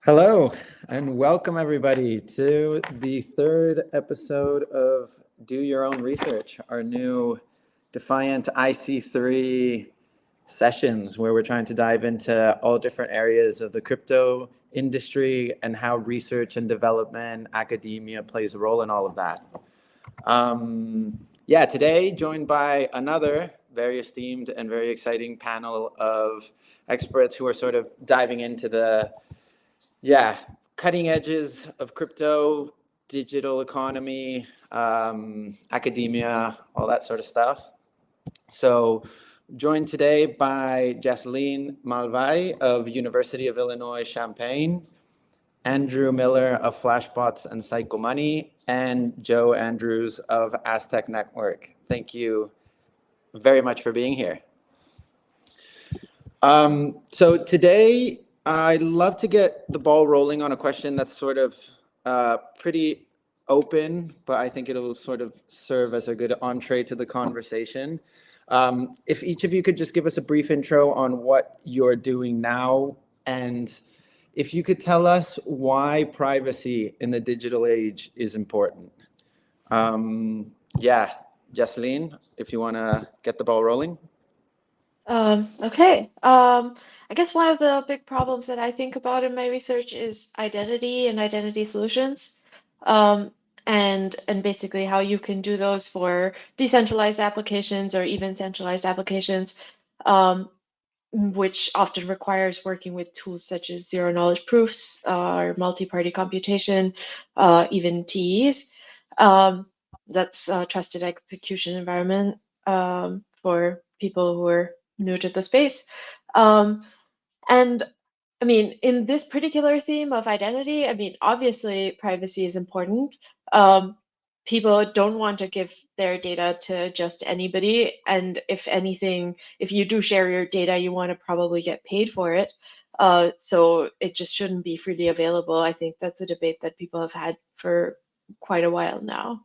Hello, and welcome everybody to the third episode of Do Your Own Research, our new Defiant IC3 sessions where we're trying to dive into all different areas of the crypto industry and how research and development, academia plays a role in all of that. Today joined by another very esteemed and very exciting panel of experts who are sort of diving into the cutting edges of crypto, digital economy, academia, all that sort of stuff. So joined today by Harjasleen Malvai of University of Illinois Champaign, Andrew Miller of Flashbots and Psycho Money, and Joe Andrews of Aztec Network. Thank you very much for being here. So today, I'd love to get the ball rolling on a question that's sort of pretty open, but I think it'll sort of serve as a good entree to the conversation. If each of you could just give us a brief intro on what you're doing now, and if you could tell us why privacy in the digital age is important. Harjasleen, if you want to get the ball rolling. Okay. I guess one of the big problems that I think about in my research is identity and identity solutions, and basically how you can do those for decentralized applications or even centralized applications, which often requires working with tools such as zero knowledge proofs or multi-party computation, even TEs. That's a trusted execution environment for people who are new to the space. And I mean, in this particular theme of identity, I mean, obviously privacy is important. People don't want to give their data to just anybody. And if anything, if you do share your data, you want to probably get paid for it. So it just shouldn't be freely available. I think that's a debate that people have had for quite a while now,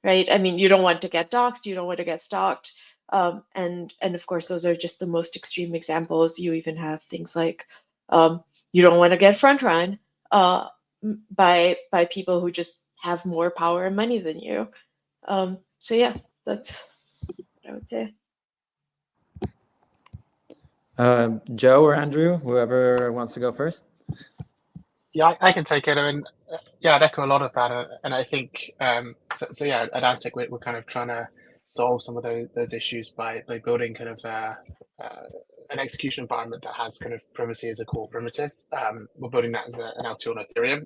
right? I mean, you don't want to get doxxed, you don't want to get stalked. And of course, those are just the most extreme examples. You even have things like you don't want to get front run by people who just have more power and money than you. So yeah, that's what I would say. Joe or Andrew, whoever wants to go first. Yeah, I can take it. I mean, I'd echo a lot of that, and I think so. Yeah, at Aztec, we're kind of trying to solve some of those issues by building kind of an execution environment that has kind of privacy as a core primitive. We're building that as an L2 on Ethereum,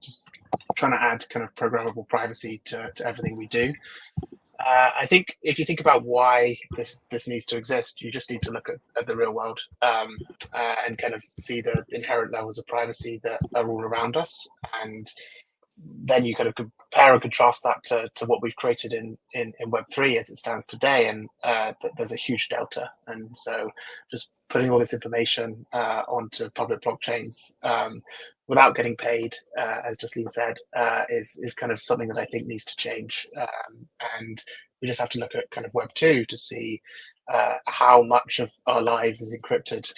just trying to add kind of programmable privacy to everything we do. I think if you think about why this needs to exist, you just need to look at the real world and kind of see the inherent levels of privacy that are all around us, and then you kind of compare and contrast that to what we've created in Web3 as it stands today, and there's a huge delta. And so just putting all this information onto public blockchains without getting paid, as Harjasleen said, is kind of something that I think needs to change. And we just have to look at kind of Web2 to see how much of our lives is encrypted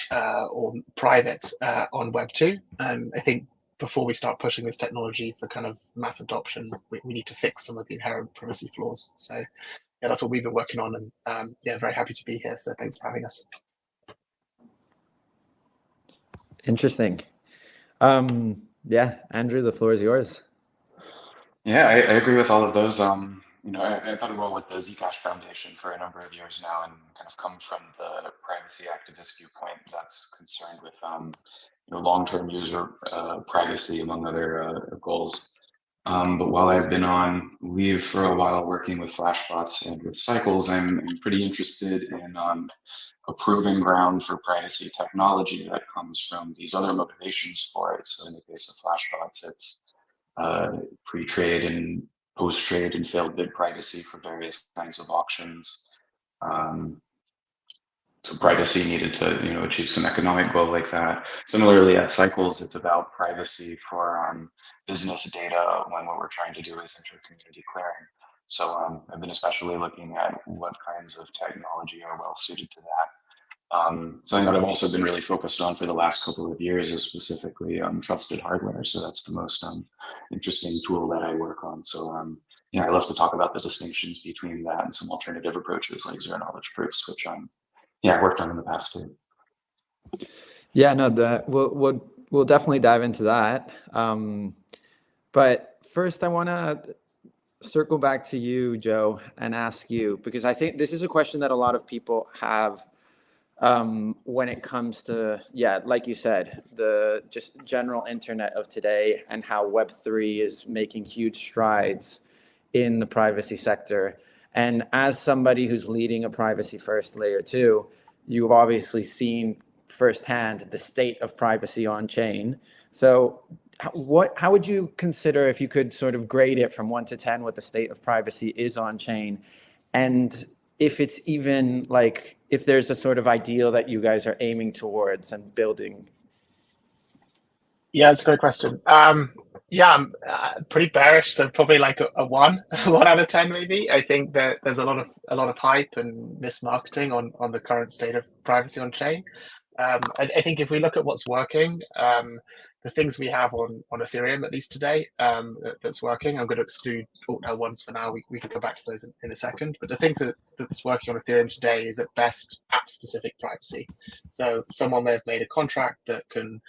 or private on Web2. And I think before we start pushing this technology for kind of mass adoption, we need to fix some of the inherent privacy flaws. So yeah, that's what we've been working on, and very happy to be here. So thanks for having us. Interesting. Andrew, the floor is yours. Yeah, I agree with all of those. I've had a role with the Zcash Foundation for a number of years now, and kind of come from the privacy activist viewpoint that's concerned with long-term user privacy, among other goals. But while I've been on leave for a while working with Flashbots and with Cycles, I'm pretty interested in a proving ground for privacy technology that comes from these other motivations for it. So in the case of Flashbots, it's pre-trade and post-trade and failed bid privacy for various kinds of auctions. So privacy needed to achieve some economic goal like that. Similarly, at Cycles, it's about privacy for business data when what we're trying to do is inter-community clearing. So I've been especially looking at what kinds of technology are well suited to that. Something that I've also been really focused on for the last couple of years is specifically trusted hardware. So that's the most interesting tool that I work on. So yeah, I love to talk about the distinctions between that and some alternative approaches like zero knowledge proofs, which yeah, I worked on in the past too. Yeah, no, we'll definitely dive into that. But first, I want to circle back to you, Joe, and ask you, because I think this is a question that a lot of people have when it comes to, yeah, like you said, the just general internet of today and how Web3 is making huge strides in the privacy sector. And as somebody who's leading a privacy first layer 2, you've obviously seen firsthand the state of privacy on chain. So how would you consider, if you could sort of grade it from 1 to 10, what the state of privacy is on chain? And if it's even like, if there's a sort of ideal that you guys are aiming towards and building? Yeah, it's a great question. Yeah, I'm pretty bearish, so probably like a 1, 1 out of 10 maybe. I think that there's a lot of hype and mismarketing on the current state of privacy on chain. I think if we look at what's working, the things we have on Ethereum, at least today, that's working. I'm going to exclude alt ones for now. We can go back to those in a second. But the things that's working on Ethereum today is at best app-specific privacy. So someone may have made a contract that can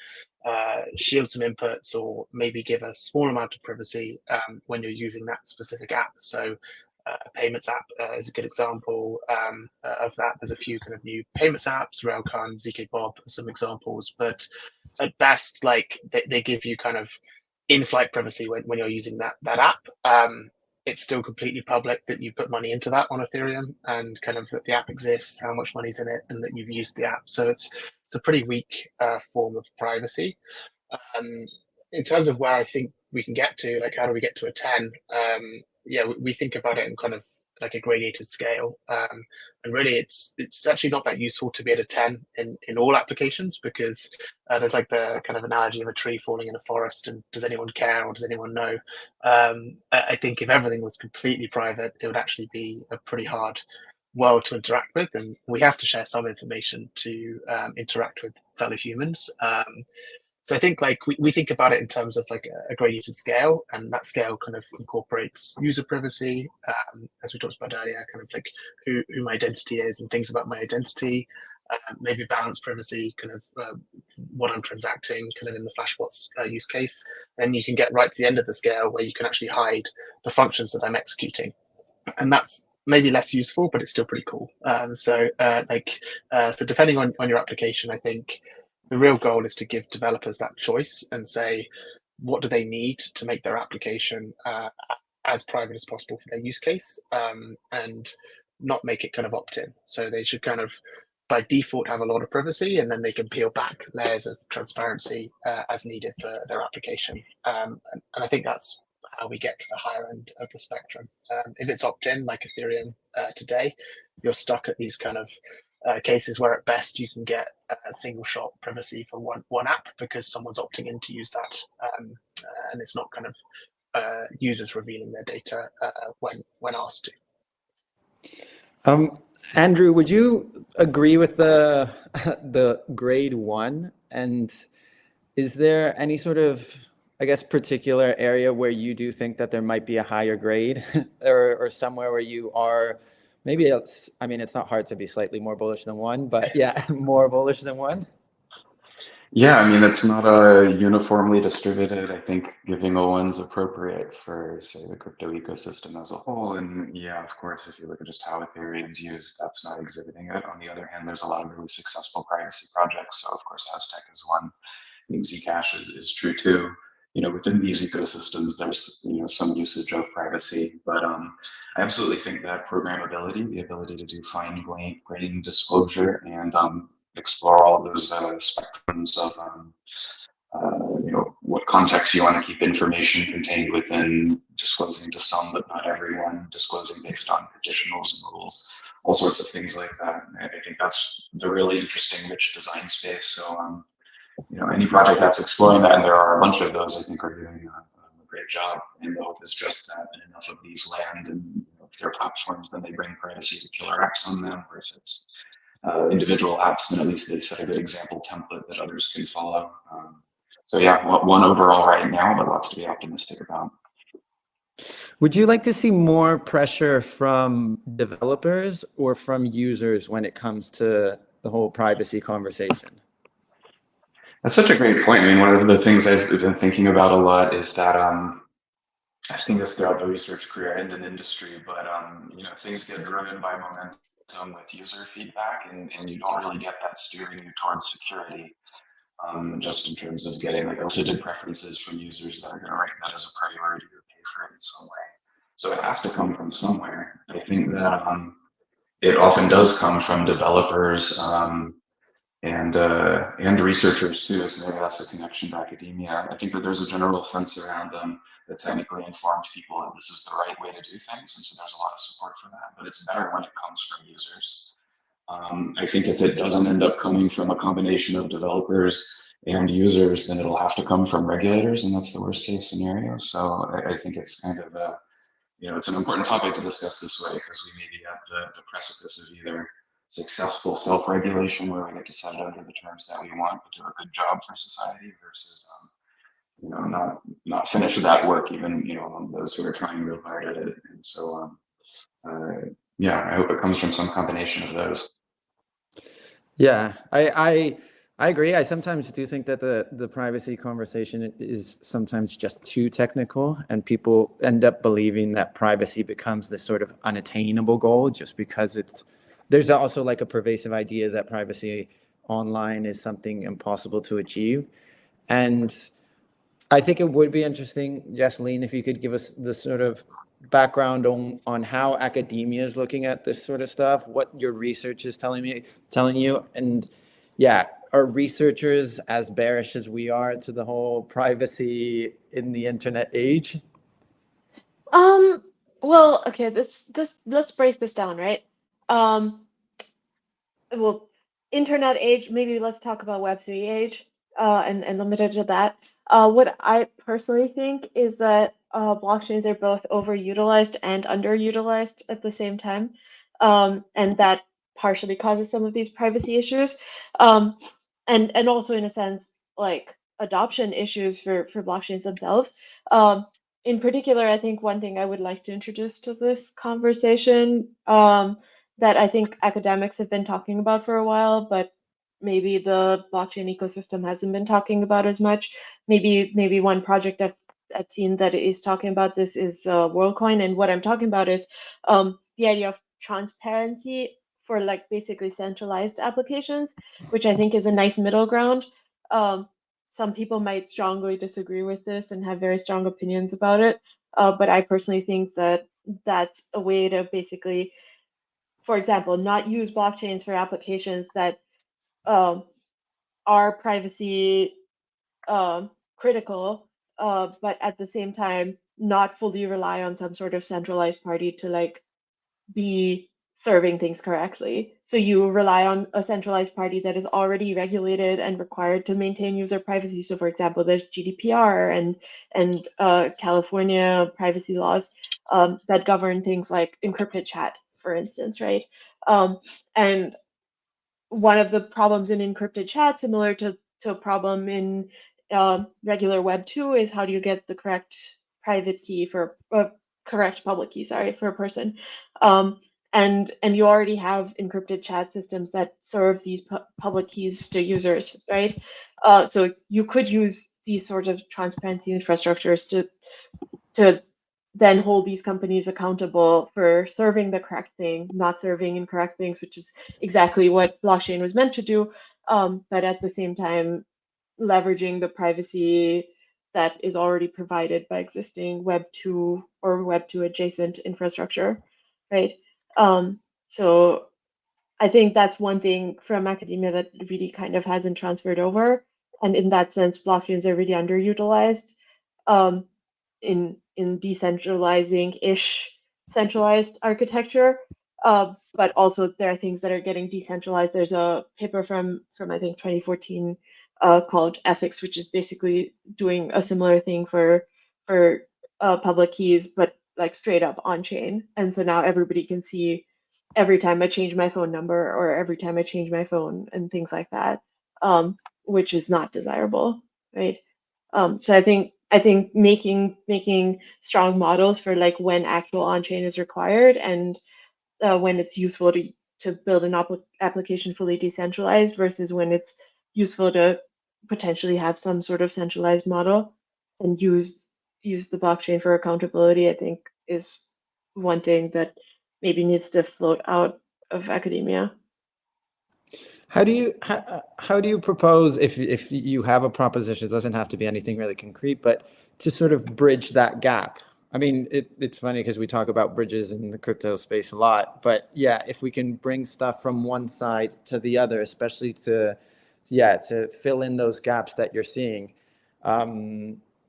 shield some inputs or maybe give a small amount of privacy when you're using that specific app. So a payments app is a good example of that. There's a few kind of new payments apps, Railgun, ZK Bob, some examples, but at best, like they give you kind of in-flight privacy when you're using that app. It's still completely public that you put money into that on Ethereum and kind of that the app exists, how much money's in it, and that you've used the app. So it's a pretty weak form of privacy. In terms of where I think we can get to, like how do we get to a 10? Yeah, we think about it in kind of like a gradated scale. And really it's actually not that useful to be at a 10 in all applications, because there's like the kind of analogy of a tree falling in a forest, and does anyone care or does anyone know? I think if everything was completely private, it would actually be a pretty hard world to interact with, and we have to share some information to interact with fellow humans. So I think like we think about it in terms of like a gradated scale, and that scale kind of incorporates user privacy, as we talked about earlier, kind of like who my identity is and things about my identity, maybe balance privacy, kind of what I'm transacting, kind of in the Flashbots use case. Then you can get right to the end of the scale where you can actually hide the functions that I'm executing, and that's maybe less useful, but it's still pretty cool. So depending on your application, I think the real goal is to give developers that choice and say, what do they need to make their application as private as possible for their use case, and not make it kind of opt-in. So they should kind of by default have a lot of privacy, and then they can peel back layers of transparency as needed for their application. And I think that's how we get to the higher end of the spectrum. If it's opt-in, like Ethereum today, you're stuck at these kind of cases where at best you can get a single shot privacy for one app because someone's opting in to use that, and it's not kind of users revealing their data when asked to. Andrew, would you agree with the grade 1? And is there any sort of, I guess, particular area where you do think that there might be a higher grade or somewhere where you are, maybe it's, I mean, it's not hard to be slightly more bullish than 1, but yeah, more bullish than 1? Yeah, I mean, it's not uniformly distributed. I think giving a 1's appropriate for, say, the crypto ecosystem as a whole. And yeah, of course, if you look at just how Ethereum's used, that's not exhibiting it. On the other hand, there's a lot of really successful privacy projects. So of course, Aztec is one. I think Zcash is true too. Within these ecosystems, there's some usage of privacy, but I absolutely think that programmability, the ability to do fine-grained disclosure and explore all of those spectrums of what context you want to keep information contained within, disclosing to some but not everyone, disclosing based on conditionals and rules, all sorts of things like that. I think that's the really interesting, rich design space. So any project that's exploring that, and there are a bunch of those, I think are doing a great job. And the hope is just that enough of these land, and if they're platforms, then they bring privacy to killer apps on them, or if it's individual apps, then at least they set a good example template that others can follow. So yeah, one overall right now, but lots to be optimistic about. Would you like to see more pressure from developers or from users when it comes to the whole privacy conversation? That's such a great point. I mean, one of the things I've been thinking about a lot is that I've seen this throughout the research career and in industry, but you know, things get driven by momentum with user feedback, and you don't really get that steering you towards security. Just in terms of getting like elicited preferences from users that are going to rank that as a priority or pay for it in some way. So it has to come from somewhere. I think that it often does come from developers and researchers too. So maybe that's a connection to academia. I think that there's a general sense around the technically informed people that this is the right way to do things, and so there's a lot of support for that. But it's better when it comes from users. I think if it doesn't end up coming from a combination of developers and users, then it'll have to come from regulators, and that's the worst case scenario. So I think it's kind of a, you know, it's an important topic to discuss this way, because we may be at the precipice of either successful self-regulation where we get to set it under the terms that we want, but do a good job for society, versus you know, not finish that work, even, you know, among those who are trying real hard at it. And so yeah, I hope it comes from some combination of those. Yeah, I agree. I sometimes do think that the privacy conversation is sometimes just too technical, and people end up believing that privacy becomes this sort of unattainable goal just because there's also like a pervasive idea that privacy online is something impossible to achieve. And I think it would be interesting, Jasleen, if you could give us the sort of background on how academia is looking at this sort of stuff, what your research is telling you, and yeah, are researchers as bearish as we are to the whole privacy in the internet age? Well, okay, let's break this down, right? Well, internet age, maybe let's talk about Web3 age, and limit it to that. What I personally think is that blockchains are both overutilized and underutilized at the same time, and that partially causes some of these privacy issues, and also in a sense like adoption issues for blockchains themselves. In particular, I think one thing I would like to introduce to this conversation, that I think academics have been talking about for a while, but maybe the blockchain ecosystem hasn't been talking about as much. Maybe one project I've seen that is talking about this is WorldCoin, and what I'm talking about is the idea of transparency for like basically centralized applications, which I think is a nice middle ground. Some people might strongly disagree with this and have very strong opinions about it, but I personally think that that's a way to basically, for example, not use blockchains for applications that are privacy critical, but at the same time not fully rely on some sort of centralized party to like be serving things correctly. So you rely on a centralized party that is already regulated and required to maintain user privacy. So for example, there's GDPR and California privacy laws that govern things like encrypted chat, for instance, right? And one of the problems in encrypted chat, similar to a problem in regular Web 2, is how do you get the correct private key for correct public key, sorry, for a person. And you already have encrypted chat systems that serve these public keys to users, right? So you could use these sort of transparency infrastructures to then hold these companies accountable for serving the correct thing, not serving incorrect things, which is exactly what blockchain was meant to do. But at the same time, leveraging the privacy that is already provided by existing Web 2 or Web 2 adjacent infrastructure, right? So I think that's one thing from academia that really kind of hasn't transferred over. And in that sense, blockchains are really underutilized in decentralizing-ish centralized architecture. But also there are things that are getting decentralized. There's a paper from I think 2014 called Ethics, which is basically doing a similar thing for public keys, but like straight up on chain. And so now everybody can see every time I change my phone number or every time I change my phone and things like that, which is not desirable, right? So I think making strong models for like when actual on-chain is required and when it's useful to build an application fully decentralized versus when it's useful to potentially have some sort of centralized model and use the blockchain for accountability, I think is one thing that maybe needs to float out of academia. How do you propose, if you have a proposition, it doesn't have to be anything really concrete, but to sort of bridge that gap? I mean, it's funny because we talk about bridges in the crypto space a lot, but yeah, if we can bring stuff from one side to the other, especially to fill in those gaps that you're seeing.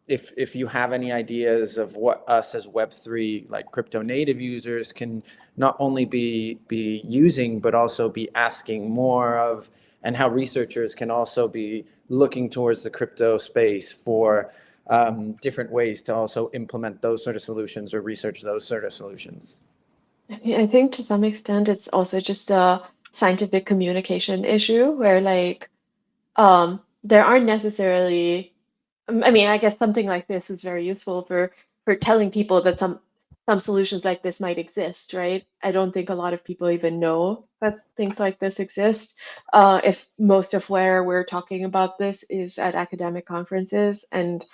If you have any ideas of what us as Web3 like crypto native users can not only be using but also be asking more of, and how researchers can also be looking towards the crypto space for different ways to also implement those sort of solutions or research those sort of solutions. I think to some extent it's also just a scientific communication issue where like there aren't necessarily, I mean, I guess something like this is very useful for telling people that some solutions like this might exist, right? I don't think a lot of people even know that things like this exist. If most of where we're talking about this is at academic conferences and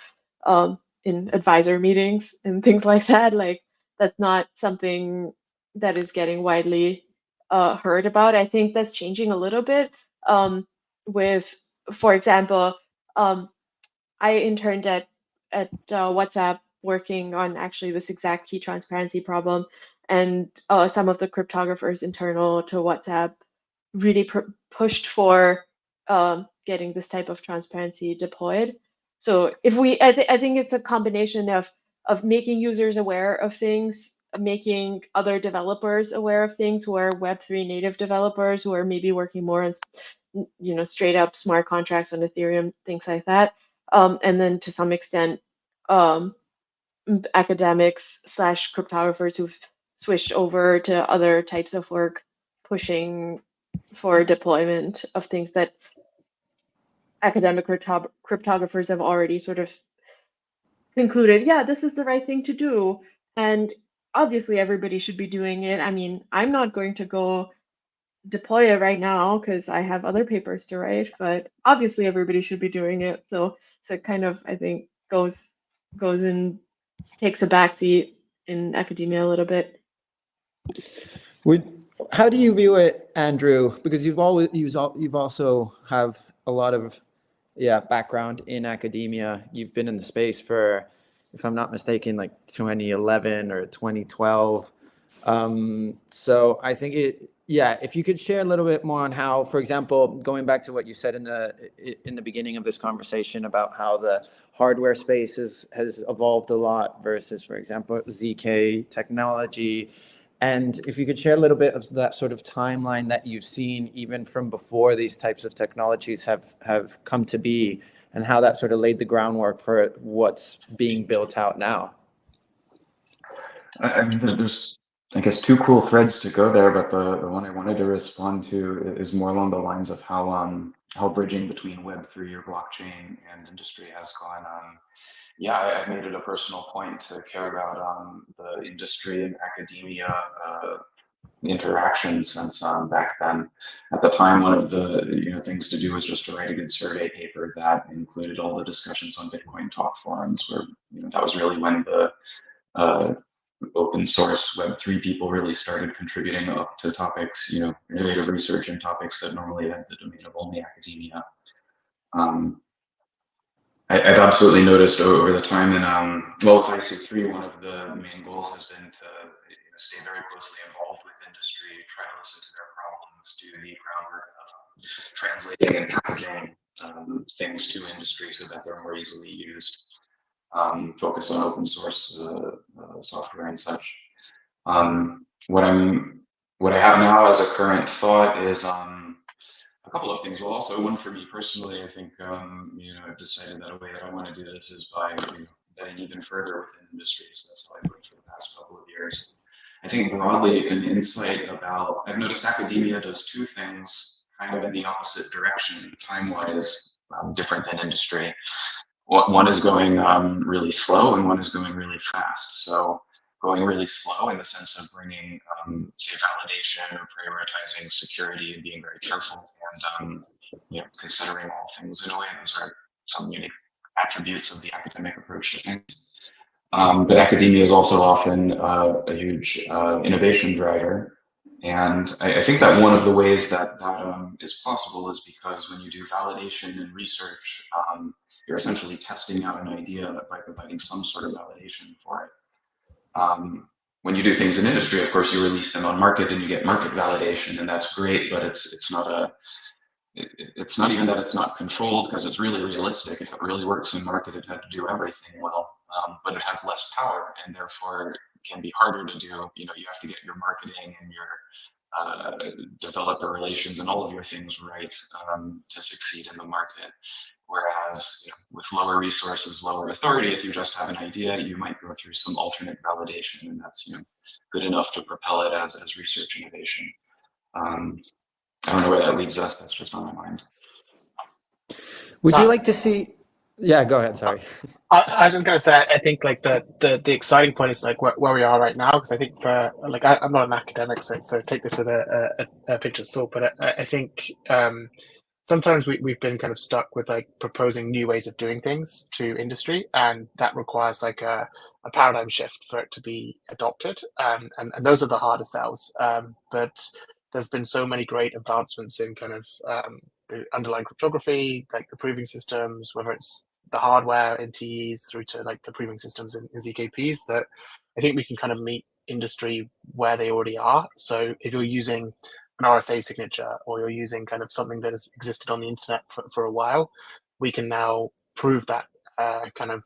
in advisor meetings and things like that, like that's not something that is getting widely heard about. I think that's changing a little bit with, for example, I interned at WhatsApp working on actually this exact key transparency problem, and some of the cryptographers internal to WhatsApp really pushed for getting this type of transparency deployed. So if I think it's a combination of making users aware of things, making other developers aware of things who are Web3 native developers who are maybe working more on, straight up smart contracts on Ethereum, things like that. And then to some extent, um, academics / cryptographers who've switched over to other types of work, pushing for deployment of things that academic cryptographers have already sort of concluded, yeah, this is the right thing to do. And obviously everybody should be doing it. I mean, I'm not going to go deploy it right now because I have other papers to write, but obviously everybody should be doing it. So it kind of, I think, goes in, takes a backseat in academia a little bit. How do you view it, Andrew? Because you've also have a lot of background in academia. You've been in the space for, if I'm not mistaken, like 2011 or 2012. So I think if you could share a little bit more on how, for example, going back to what you said in the beginning of this conversation about how the hardware space has evolved a lot versus, for example, ZK technology. And if you could share a little bit of that sort of timeline that you've seen even from before these types of technologies have come to be, and how that sort of laid the groundwork for what's being built out now. I mean, there's, I guess, two cool threads to go there, but the one I wanted to respond to is more along the lines of how bridging between Web3 or blockchain and industry has gone. I've made it a personal point to care about the industry and academia interactions since back then. At the time, one of the things to do was just to write a good survey paper that included all the discussions on Bitcoin talk forums, where that was really when the open source Web3 people really started contributing up to topics, related research and topics that normally had the domain of only academia. I've absolutely noticed over the time, and with IC3, one of the main goals has been to stay very closely involved with industry, try to listen to their problems, do the groundwork of translating and packaging things to industry so that they're more easily used. Focus on open source software and such. What I have now as a current thought is a couple of things. Well, also one for me personally, I think I've decided that a way that I want to do this is by getting even further within industry. So that's how I've worked for the past couple of years. I think broadly an insight about, I've noticed academia does two things kind of in the opposite direction, time-wise, different than industry. One is going really slow and one is going really fast. So going really slow in the sense of bringing, say, validation or prioritizing security and being very careful and considering all things in a way. Those are some unique attributes of the academic approach to things. But academia is also often a huge innovation driver. And I think that one of the ways that is possible is because when you do validation and research, you're essentially testing out an idea by providing some sort of validation for it. When you do things in industry, of course, you release them on market and you get market validation, and that's great, but it's not even that it's not controlled, because it's really realistic. If it really works in market, it had to do everything well, but it has less power and therefore can be harder to do. You have to get your marketing and your developer relations and all of your things right to succeed in the market. Whereas with lower resources, lower authority, if you just have an idea, you might go through some alternate validation, and that's good enough to propel it as research innovation. I don't know where that leaves us. That's just on my mind. Would you like to see? Yeah, go ahead. Sorry. I was just going to say, I think like the exciting point is like where we are right now, because I think for like I'm not an academic, so take this with a pinch of salt. But I think sometimes we've been kind of stuck with like proposing new ways of doing things to industry, and that requires like a paradigm shift for it to be adopted. And those are the harder sells. But there's been so many great advancements in kind of the underlying cryptography, like the proving systems, whether it's the hardware in TEs through to like the proving systems in ZKPs, that I think we can kind of meet industry where they already are. So if you're using an RSA signature, or you're using kind of something that has existed on the internet for a while, we can now prove that kind of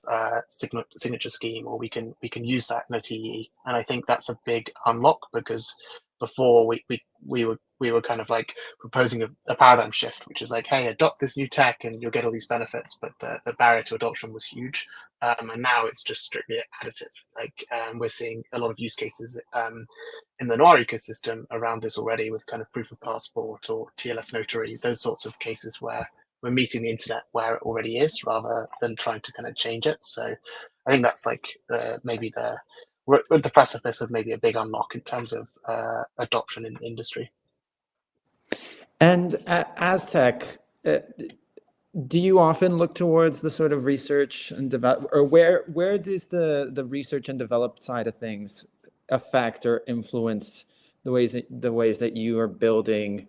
signature scheme, or we can use that in a TE. And I think that's a big unlock, because before we were kind of like proposing a paradigm shift, which is like, hey, adopt this new tech and you'll get all these benefits, but the barrier to adoption was huge. And now it's just strictly additive. Like we're seeing a lot of use cases in the DYOR ecosystem around this already, with kind of proof of passport or TLS notary, those sorts of cases where we're meeting the internet where it already is, rather than trying to kind of change it. So I think that's like we're at the precipice of maybe a big unlock in terms of adoption in industry. And at Aztec, do you often look towards the sort of research and develop, or where does the research and develop side of things affect or influence the ways that you are building,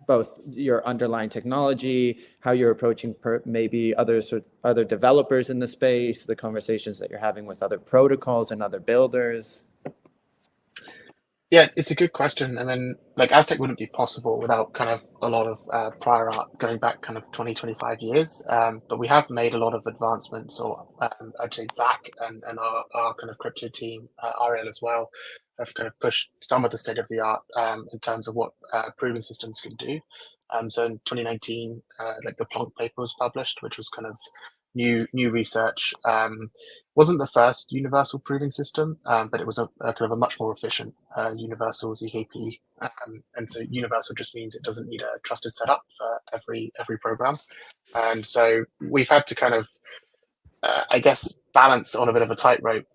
both your underlying technology, how you're approaching maybe other developers in the space, the conversations that you're having with other protocols and other builders? Yeah, it's a good question. And then like Aztec wouldn't be possible without kind of a lot of prior art going back kind of 20-25 years. But we have made a lot of advancements, or I'd say Zach and our kind of crypto team, Ariel as well, have kind of pushed some of the state of the art in terms of what proving systems can do. So in 2019, like the Plonk paper was published, which was kind of new research. Wasn't the first universal proving system, but it was a kind of a much more efficient universal ZKP. And so universal just means it doesn't need a trusted setup for every program. And so we've had to kind of, I guess, balance on a bit of a tightrope,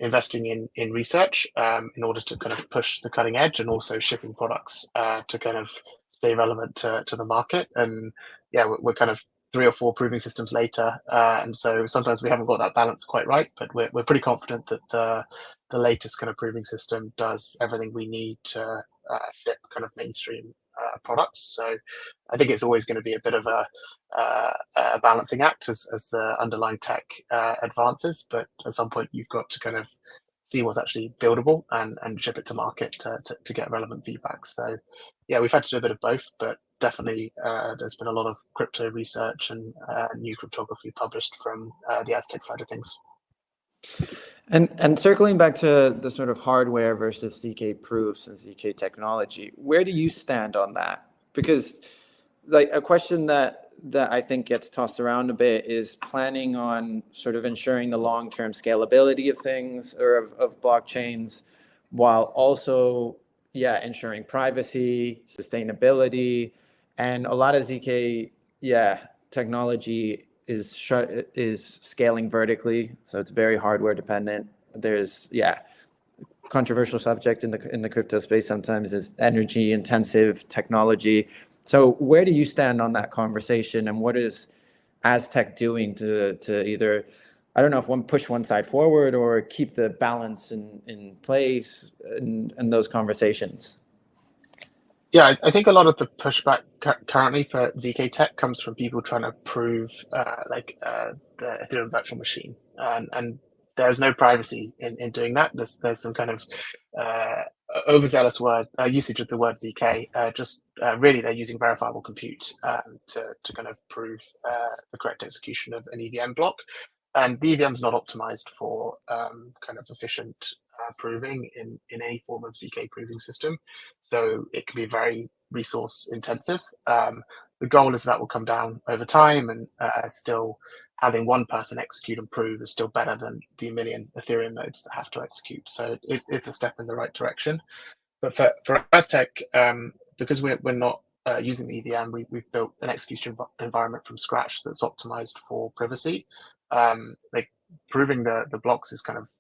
investing in research in order to kind of push the cutting edge, and also shipping products to kind of stay relevant to the market. And yeah, we're kind of 3 or 4 proving systems later, and so sometimes we haven't got that balance quite right, but we're pretty confident that the latest kind of proving system does everything we need to ship kind of mainstream products. So I think it's always going to be a bit of a balancing act as the underlying tech advances, but at some point you've got to kind of see what's actually buildable and ship it to market to get relevant feedback. So yeah, we've had to do a bit of both, but definitely there's been a lot of crypto research and new cryptography published from the Aztec side of things. And circling back to the sort of hardware versus ZK proofs and ZK technology, where do you stand on that? Because like a question that that I think gets tossed around a bit is planning on sort of ensuring the long-term scalability of things or of blockchains, while also, yeah, ensuring privacy, sustainability, and a lot of ZK, yeah, technology is scaling vertically, so it's very hardware dependent. There's, yeah, controversial subject in the crypto space sometimes is energy intensive technology. So where do you stand on that conversation, and what is Aztec doing to either, I don't know if push one side forward or keep the balance in place in those conversations? Yeah, I think a lot of the pushback currently for ZK tech comes from people trying to prove the Ethereum virtual machine, and there's no privacy in doing that. There's some kind of overzealous usage of the word ZK. Really, they're using verifiable compute to kind of prove the correct execution of an EVM block, and the EVM is not optimized for kind of efficient proving in any form of ZK proving system. So it can be very resource intensive. The goal is that will come down over time, and still having one person execute and prove is still better than the million Ethereum nodes that have to execute. So it's a step in the right direction. But for Aztec, because we're not using the EVM, we've built an execution environment from scratch that's optimized for privacy. Like proving the blocks is kind of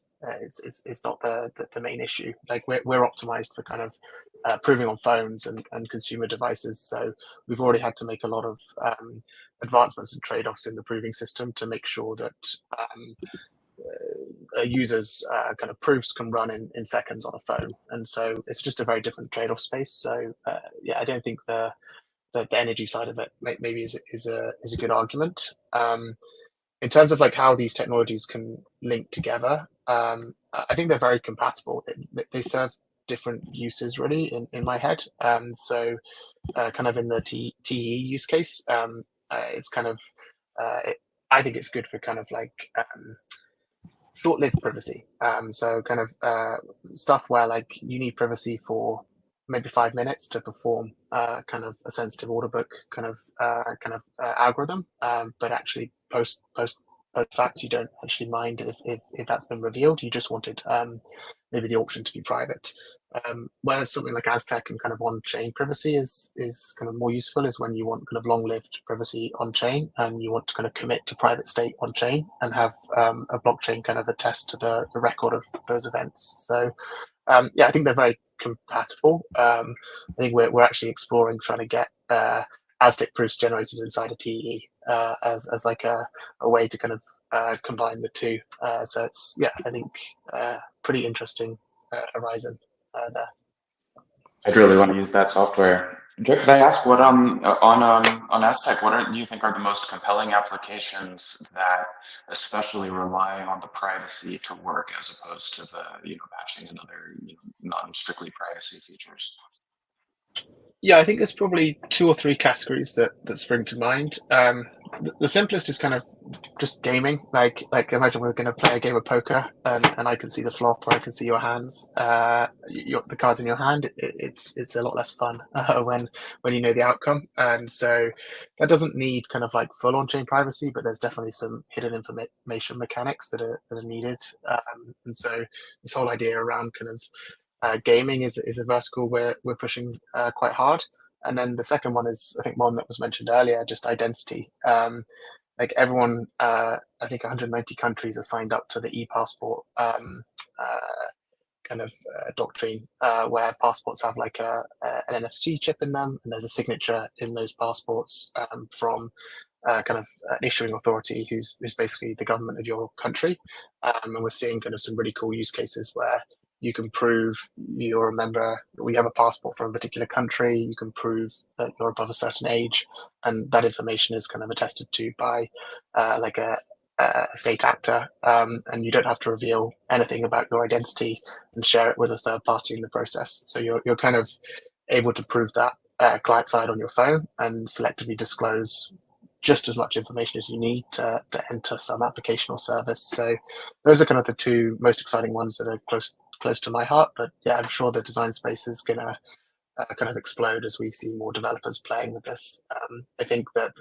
it's not the main issue. Like we're optimized for kind of proving on phones and consumer devices. So we've already had to make a lot of advancements and trade-offs in the proving system to make sure that a user's kind of proofs can run in seconds on a phone. And so it's just a very different trade-off space. So yeah, I don't think the energy side of it maybe is a good argument. In terms of like how these technologies can link together, I think they're very compatible. They serve different uses really in my head. So kind of in the TE use case, it's kind of I think it's good for kind of like short-lived privacy. So kind of stuff where like you need privacy for maybe 5 minutes to perform kind of a sensitive order book kind of algorithm, but actually post fact you don't actually mind if that's been revealed. You just wanted maybe the auction to be private. Whereas something like Aztec and kind of on-chain privacy is kind of more useful is when you want kind of long-lived privacy on-chain and you want to kind of commit to private state on-chain and have a blockchain kind of attest to the record of those events. So yeah, I think they're very compatible. I think we're actually exploring trying to get Aztec proofs generated inside a TE as like a way to kind of combine the two. So it's, yeah, I think pretty interesting horizon there. I'd really want to use that software. Joe, could I ask what on Aztec, do you think are the most compelling applications that especially rely on the privacy to work as opposed to the patching and other non-strictly privacy features? Yeah, I think there's probably 2 or 3 categories that spring to mind. The simplest is kind of just gaming. Like imagine we're going to play a game of poker, and I can see the flop, or I can see your hands, the cards in your hand. It's a lot less fun when you know the outcome. And so that doesn't need kind of like full on-chain privacy, but there's definitely some hidden information mechanics that are needed. And so this whole idea around kind of gaming is a vertical we're pushing quite hard. And then the second one is, I think, one that was mentioned earlier, just identity. Like everyone, I think 190 countries are signed up to the e-passport kind of doctrine, where passports have like an NFC chip in them, and there's a signature in those passports from kind of an issuing authority who's basically the government of your country. And we're seeing kind of some really cool use cases where you can prove you're a member, we have a passport from a particular country, you can prove that you're above a certain age, and that information is kind of attested to by like a state actor, and you don't have to reveal anything about your identity and share it with a third party in the process. So you're kind of able to prove that client side on your phone and selectively disclose just as much information as you need to enter some application or service. So those are kind of the 2 most exciting ones that are close to my heart. But yeah, I'm sure the design space is going to kind of explode as we see more developers playing with this. I think that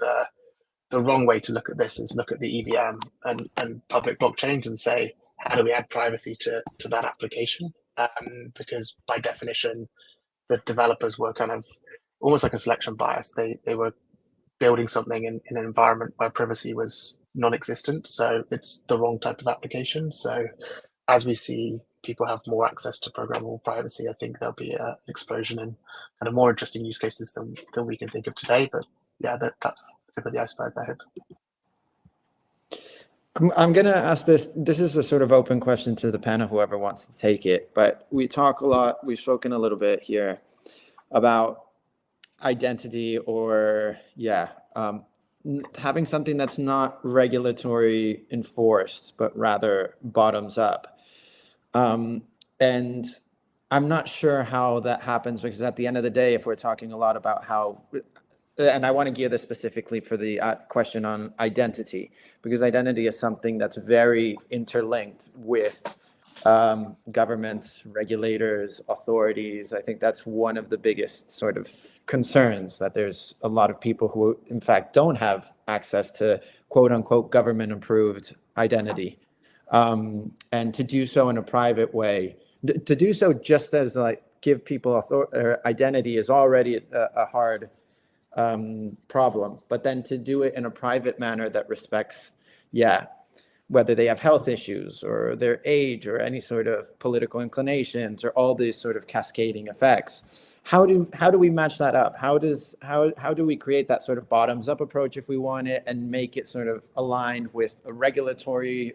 the wrong way to look at this is look at the EVM and public blockchains and say, how do we add privacy to that application? Because by definition, the developers were kind of almost like a selection bias. They were building something in an environment where privacy was non-existent. So it's the wrong type of application. So as we see people have more access to programmable privacy, I think there'll be an explosion in kind of more interesting use cases than we can think of today. But yeah, that's the tip of the iceberg, I hope. I'm going to ask this. This is a sort of open question to the panel, whoever wants to take it. But we talk a lot, we've spoken a little bit here about identity or, having something that's not regulatory enforced, but rather bottoms up. And I'm not sure how that happens, because at the end of the day, if we're talking a lot about how, and I want to gear this specifically for the question on identity, because identity is something that's very interlinked with governments, regulators, authorities. I think that's one of the biggest sort of concerns, that there's a lot of people who in fact don't have access to quote unquote government approved identity. And to do so in a private way, to do so just as like give people identity is already a hard problem, but then to do it in a private manner that respects, whether they have health issues or their age or any sort of political inclinations or all these sort of cascading effects. How do we match that up? How do we create that sort of bottoms up approach if we want it, and make it sort of aligned with a regulatory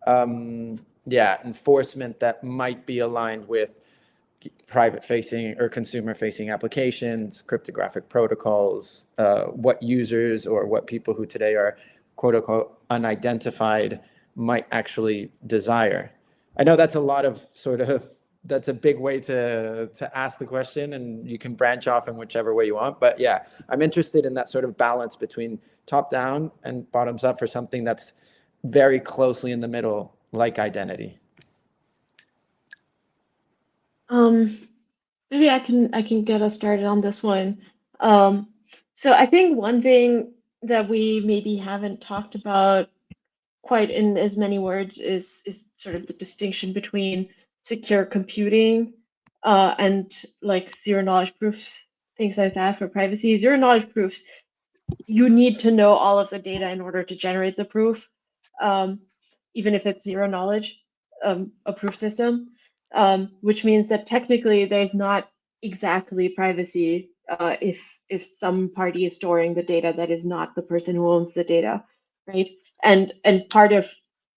enforcement that might be aligned with private facing or consumer facing applications, cryptographic protocols, what users or what people who today are quote unquote unidentified might actually desire? I know that's a lot of that's a big way to ask the question, and you can branch off in whichever way you want. But yeah, I'm interested in that sort of balance between top down and bottoms up for something that's very closely in the middle, like identity. Maybe I can get us started on this one. So I think one thing that we maybe haven't talked about quite in as many words is sort of the distinction between secure computing and like zero knowledge proofs, things like that for privacy. Zero knowledge proofs, you need to know all of the data in order to generate the proof, even if it's zero knowledge, a proof system, which means that technically there's not exactly privacy if some party is storing the data that is not the person who owns the data, right? And part of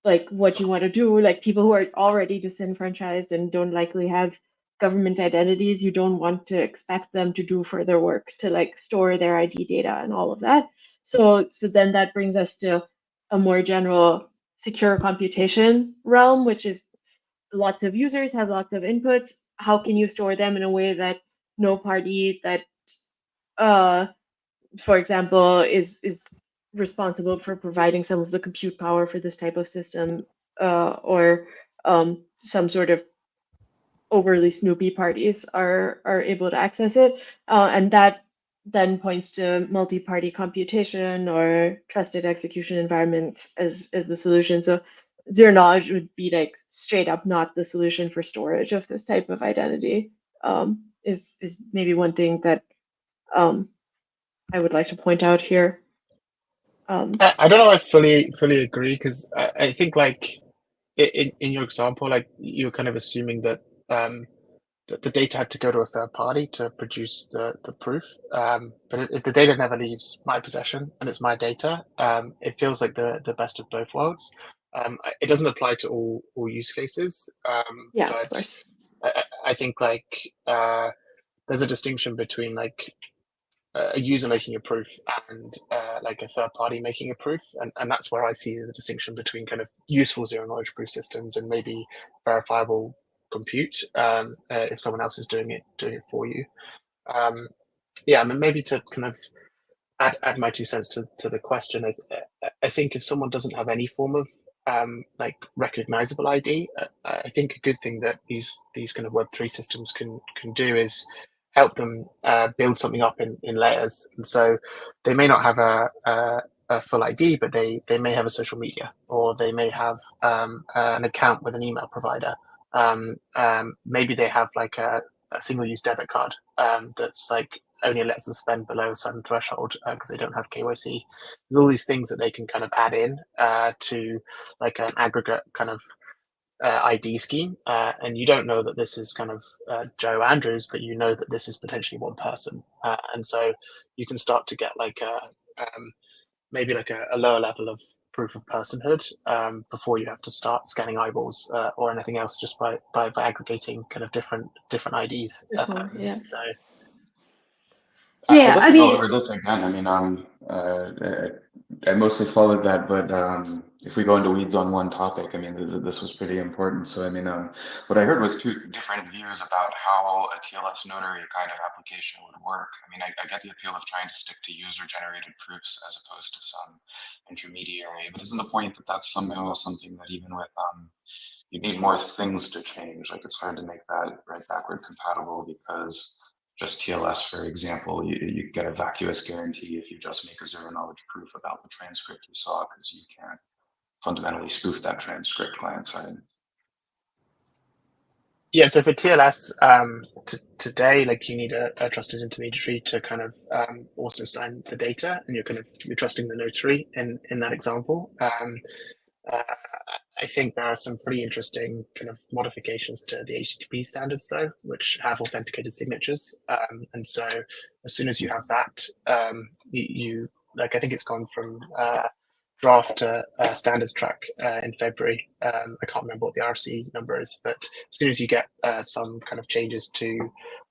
like what you want to do, like people who are already disenfranchised and don't likely have government identities, you don't want to expect them to do further work to like store their ID data and all of that. So then that brings us to a more general secure computation realm, which is lots of users have lots of inputs. How can you store them in a way that no party that, for example, is responsible for providing some of the compute power for this type of system, or some sort of overly snoopy parties are able to access it, and that then points to multi-party computation or trusted execution environments as the solution. So zero knowledge would be like straight up not the solution for storage of this type of identity. Is maybe one thing that I would like to point out here. I don't know if I fully agree, because I think like in your example, like you're kind of assuming that that the data had to go to a third party to produce the proof. But if the data never leaves my possession and it's my data, it feels like the best of both worlds. It doesn't apply to all use cases. Yeah, but of course. I think like there's a distinction between like a user making a proof and like a third party making a proof, and that's where I see the distinction between kind of useful zero knowledge proof systems and maybe verifiable compute if someone else is doing it for you. Yeah, I mean, maybe to kind of add my 2 cents to the question, I think if someone doesn't have any form of like recognizable ID, I think a good thing that these kind of Web3 systems can do is help them build something up in layers. And so they may not have a full ID, but they may have a social media, or they may have an account with an email provider. Maybe they have like a single-use debit card that's like only lets them spend below a certain threshold because they don't have KYC. There's all these things that they can kind of add in to like an aggregate kind of ID scheme, and you don't know that this is kind of Joe Andrews, but you know that this is potentially one person, and so you can start to get like maybe like a lower level of proof of personhood before you have to start scanning eyeballs or anything else, just by aggregating kind of different IDs. Yeah. So Yeah, I I'd mean, love to go over this again. I mean, I mostly followed that, but if we go into weeds on one topic, I mean, this was pretty important. So, I mean, what I heard was two different views about how a TLS notary kind of application would work. I mean, I get the appeal of trying to stick to user-generated proofs as opposed to some intermediary, but isn't the point that that's somehow something that even with you need more things to change? Like, it's hard to make that right backward compatible because just TLS, for example, you get a vacuous guarantee if you just make a zero-knowledge proof about the transcript you saw, because you can't fundamentally spoof that transcript client-side. yeah, so for TLS today, like you need a trusted intermediary to kind of also sign the data, and you're trusting the notary in that example. I think there are some pretty interesting kind of modifications to the HTTP standards, though, which have authenticated signatures. And so as soon as you have that, you like, I think it's gone from draft to standards track in February. I can't remember what the RC number is, but as soon as you get some kind of changes to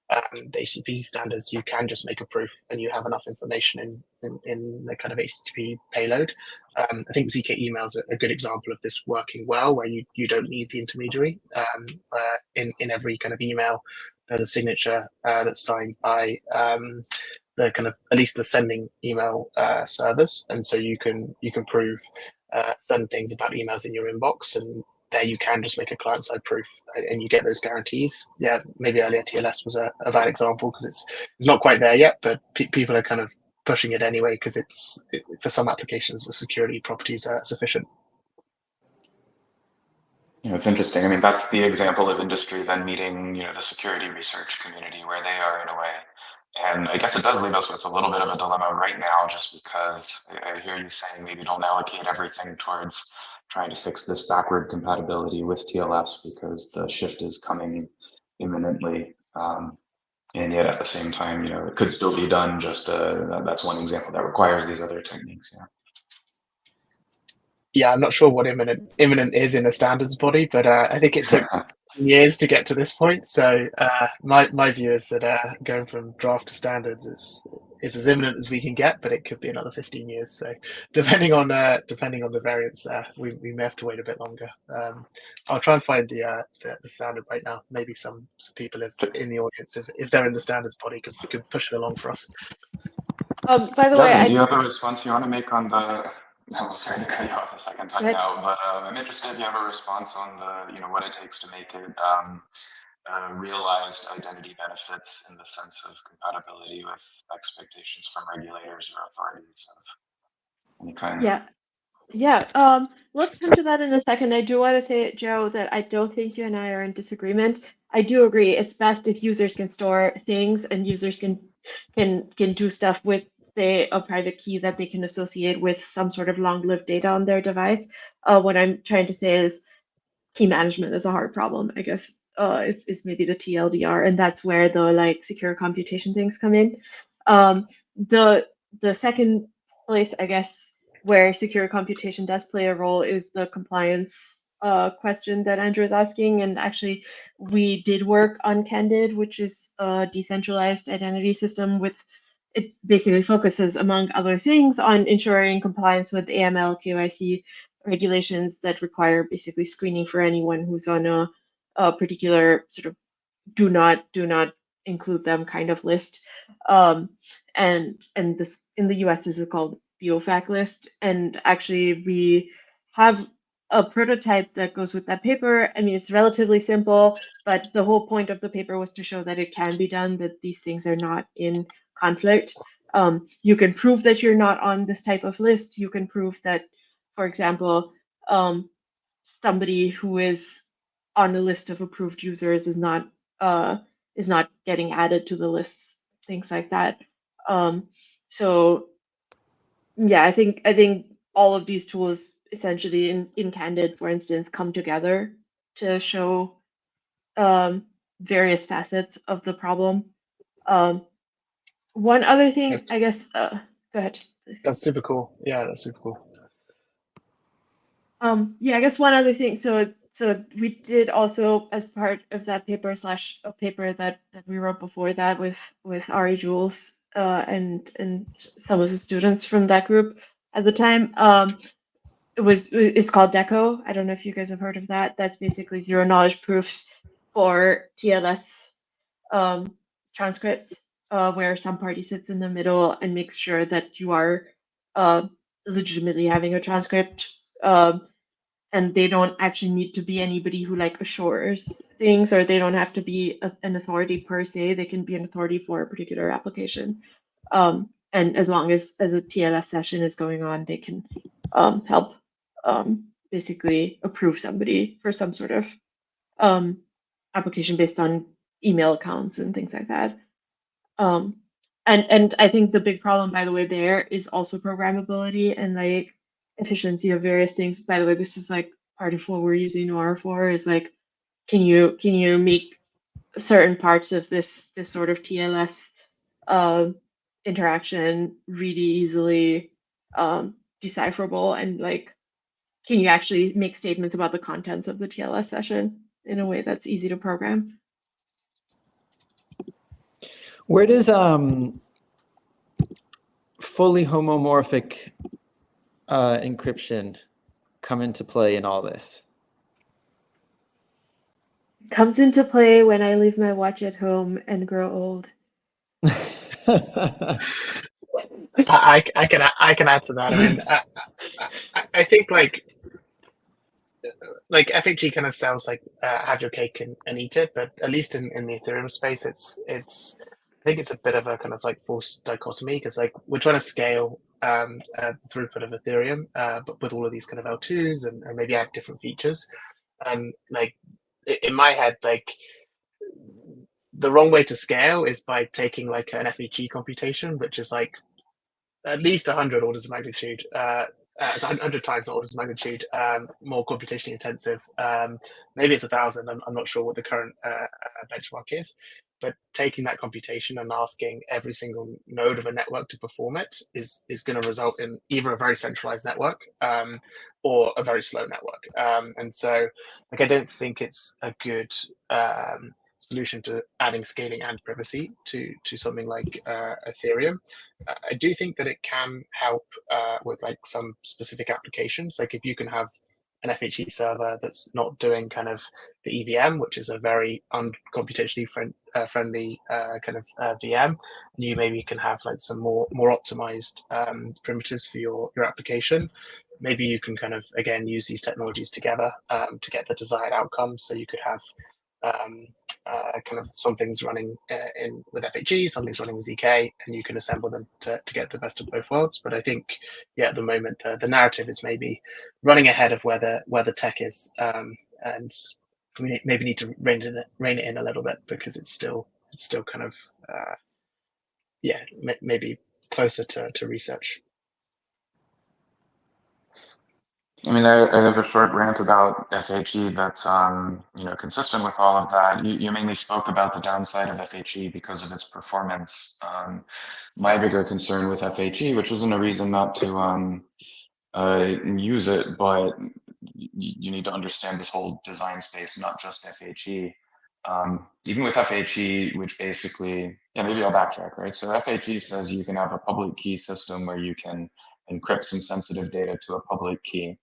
the HTTP standards, you can just make a proof, and you have enough information in the kind of HTTP payload. I think ZK email is a good example of this working well, where you don't need the intermediary. In every kind of email, there's a signature that's signed by the kind of, at least the sending email service, and so you can prove certain things about emails in your inbox, and there you can just make a client-side proof, and you get those guarantees. Yeah, maybe earlier TLS was a bad example because it's not quite there yet, but people are kind of pushing it anyway because for some applications the security properties are sufficient. Yeah, it's interesting. I mean, that's the example of industry then meeting, the security research community where they are in a way. And I guess it does leave us with a little bit of a dilemma right now, just because I hear you saying maybe don't allocate everything towards trying to fix this backward compatibility with TLS because the shift is coming imminently. And yet at the same time, it could still be done. Just that's one example that requires these other techniques. Yeah. Yeah, I'm not sure what imminent is in a standards body, but I think it took years to get to this point. So my view is that going from draft to standards is as imminent as we can get, but it could be another 15 years. So depending on the variants there, we may have to wait a bit longer. I'll try and find the standard right now. Maybe some people in the audience, if they're in the standards body, could push it along for us. by the way, do you have a response you want to make on the? I'm sorry to cut you off a second time now, but I'm interested if you have a response on the, what it takes to make it realized identity benefits in the sense of compatibility with expectations from regulators or authorities of any kind. Yeah. Let's come to that in a second. I do want to say, Joe, that I don't think you and I are in disagreement. I do agree it's best if users can store things and users can do stuff with, say, a private key that they can associate with some sort of long-lived data on their device. What I'm trying to say is key management is a hard problem, I guess. Is maybe the TLDR, and that's where the secure computation things come in. The second place, I guess, where secure computation does play a role is the compliance question that Andrew is asking. And actually, we did work on Candid, which is a decentralized identity system it basically focuses, among other things, on ensuring compliance with AML, KYC regulations that require basically screening for anyone who's on a particular sort of do not include them kind of list. And this in the US this is called the OFAC list. And actually we have a prototype that goes with that paper. I mean, it's relatively simple, but the whole point of the paper was to show that it can be done, that these things are not in conflict. You can prove that you're not on this type of list. You can prove that, for example, somebody who is on the list of approved users is not getting added to the lists, things like that. So yeah, I think all of these tools essentially in Candid, for instance, come together to show various facets of the problem. One other thing, That's- I guess, go ahead. That's super cool. Yeah, that's super cool. Yeah, I guess one other thing. So we did also, as part of that paper / a paper that we wrote before that with Ari Jules and some of the students from that group at the time. It's called DECO. I don't know if you guys have heard of that. That's basically zero knowledge proofs for TLS transcripts, where some party sits in the middle and makes sure that you are legitimately having a transcript. And they don't actually need to be anybody who like assures things, or they don't have to be an authority per se. They can be an authority for a particular application. And as long as a TLS session is going on, they can help basically approve somebody for some sort of application based on email accounts and things like that. And I think the big problem, by the way, there is also programmability and like efficiency of various things. By the way, this is like part of what we're using DYOR for, is like, can you make certain parts of this sort of TLS interaction really easily decipherable, and like, can you actually make statements about the contents of the TLS session in a way that's easy to program? Where does fully homomorphic encryption come into play in all this? Comes into play when I leave my watch at home and grow old. I can add to that. I mean, I think like FHE kind of sounds like have your cake and eat it, but at least in the Ethereum space, it's I think it's a bit of a kind of like false dichotomy, because like we're trying to scale throughput of Ethereum, but with all of these kind of L2s and maybe add different features, and like in my head, like the wrong way to scale is by taking like an FHE computation, which is like at least 100 orders of magnitude. It's 100 times, not orders of magnitude, more computationally intensive. Maybe it's 1,000. I'm not sure what the current benchmark is, but taking that computation and asking every single node of a network to perform it is going to result in either a very centralized network or a very slow network. And so, like, I don't think it's a good solution to adding scaling and privacy to something like Ethereum. I do think that it can help with like some specific applications. Like if you can have an FHE server that's not doing kind of the EVM, which is a very uncomputationally friendly kind of VM, and you maybe can have like some more optimized primitives for your application. Maybe you can kind of again use these technologies together to get the desired outcome. So you could have kind of some things running in with FHE, some things running with ZK, and you can assemble them to get the best of both worlds. But I think, yeah, at the moment the narrative is maybe running ahead of where the tech is, and we maybe need to rein it in a little bit, because it's still kind of maybe closer to research. I mean, I have a short rant about FHE that's consistent with all of that. You mainly spoke about the downside of FHE because of its performance. My bigger concern with FHE, which isn't a reason not to use it, but you need to understand this whole design space, not just FHE. Even with FHE, which basically, maybe I'll backtrack, right? So FHE says you can have a public key system where you can encrypt some sensitive data to a public key,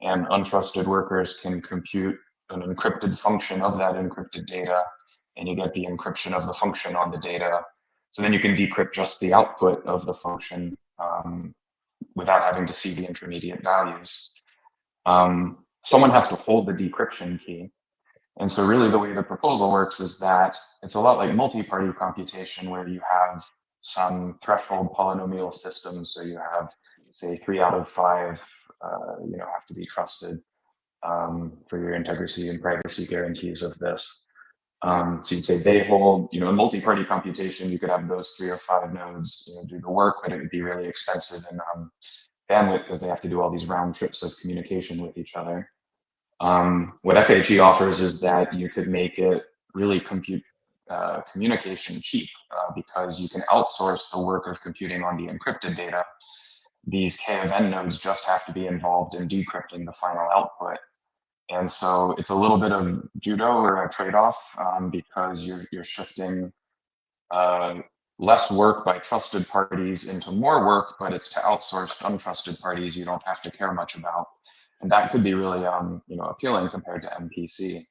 and untrusted workers can compute an encrypted function of that encrypted data, and you get the encryption of the function on the data. So then you can decrypt just the output of the function without having to see the intermediate values. Someone has to hold the decryption key. And so really the way the proposal works is that it's a lot like multi-party computation, where you have some threshold polynomial systems. So you have, say, 3 out of 5, have to be trusted for your integrity and privacy guarantees of this. So you'd say they hold, a multi-party computation. You could have those 3 or 5 nodes, do the work, but it would be really expensive in bandwidth because they have to do all these round trips of communication with each other. What FHE offers is that you could make it really communication cheap because you can outsource the work of computing on the encrypted data. These K of N nodes just have to be involved in decrypting the final output. And so it's a little bit of judo or a trade-off because you're shifting less work by trusted parties into more work, but it's to outsource untrusted parties you don't have to care much about. And that could be really appealing compared to MPC.